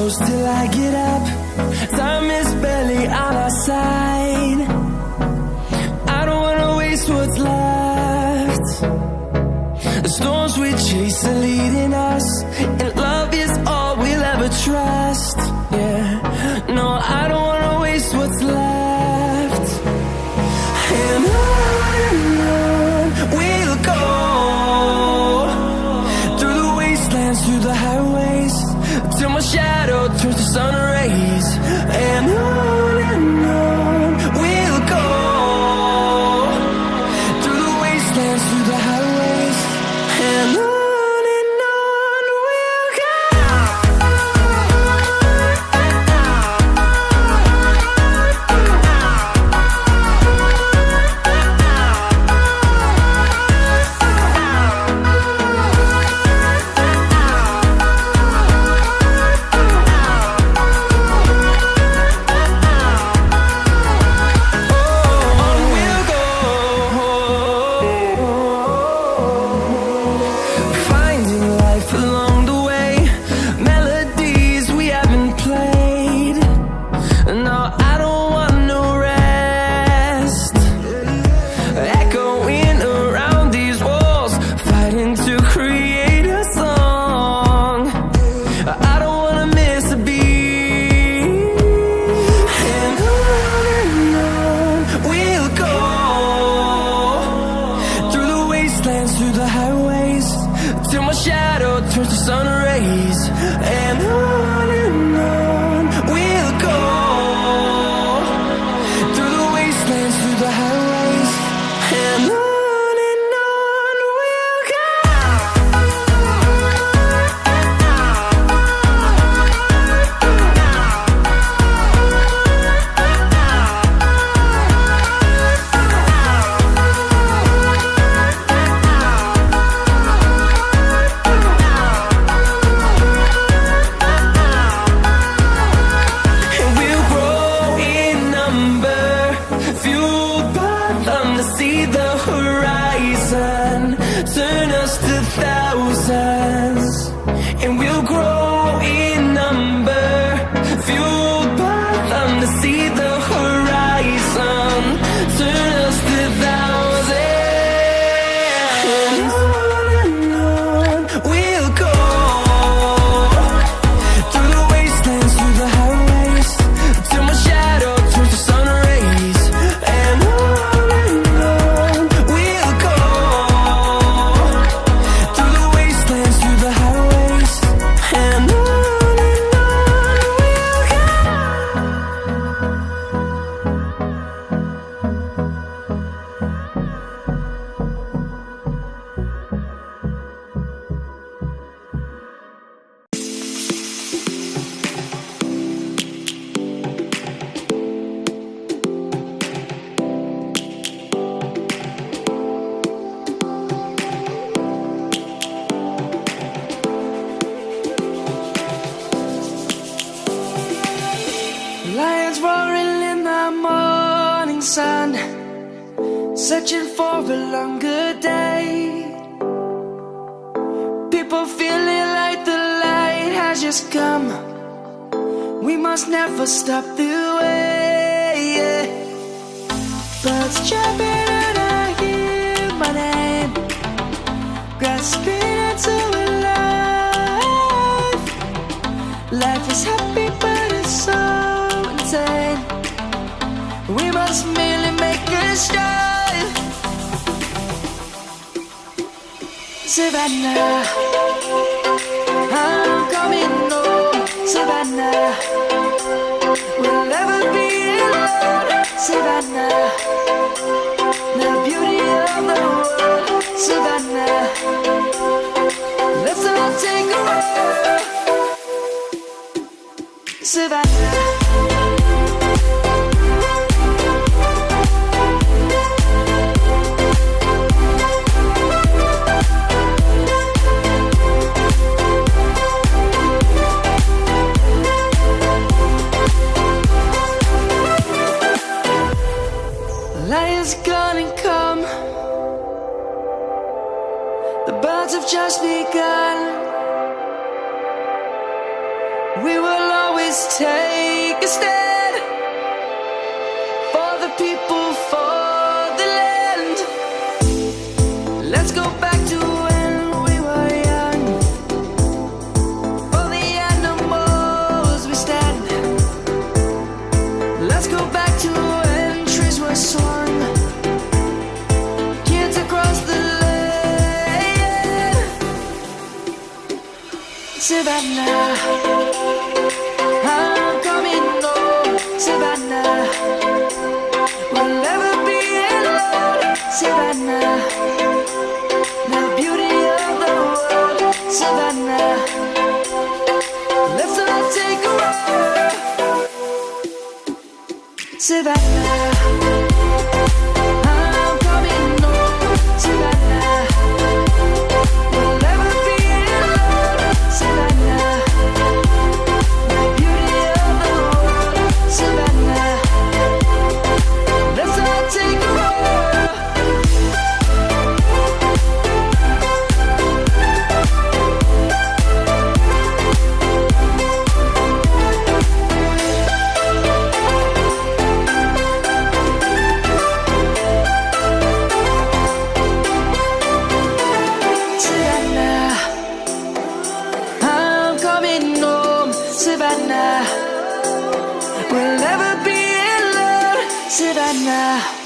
close till I get up. Time is barely on our side. I don't wanna waste what's left. The storms we chase are leading us, and love is all we'll ever trust. Yeah, no, I don't wanna waste what's left. And on we'll go, through the wastelands, through the highways, till my shadow turns to sun rays. And on we'll go, through the wastelands, through the highways, and on we'll go. Through the highways, till my shadow turns to sun rays. And on we'll go, through the wastelands, through the highways, and on we'll go. Turn us to thousands, and we'll grow in number, fueled by them to see the horizon. Turn us to thousands, and on we'll go, through the wastelands, through the highways, till my shadow turns to sun rays. And on we'll go, through the wastelands, through the highways, and on we'll go. Lions roaring in the morning sun, searching for a longer day. People feeling like the light has just come. We must never stop the way. Birds chirping and I hear my name, grasping into a life. Life is happy but it's so insane. We must merely make a strive. Savannah, I'm coming home. Savannah, we'll never be alone. Savannah, the beauty of the world. Savannah, let's all take a walk. Savannah. Lion's gonna come. The birds have just begun. We will Let's take a stand for the people, for the land. Let's go back to when we were young. For the animals we stand. Let's go back to when trees were swung. Kids across the land. Savannah, I'm coming home. Savannah, we'll never be alone. Savannah, the beauty of the world. Savannah, let's all take a ride. Savannah, I'm coming home. Savannah, we'll never be alone. Savannah, the beauty of the world. Savannah, let's all take a ride. Savannah, I'm coming home. Savannah, we'll never be alone. Savannah.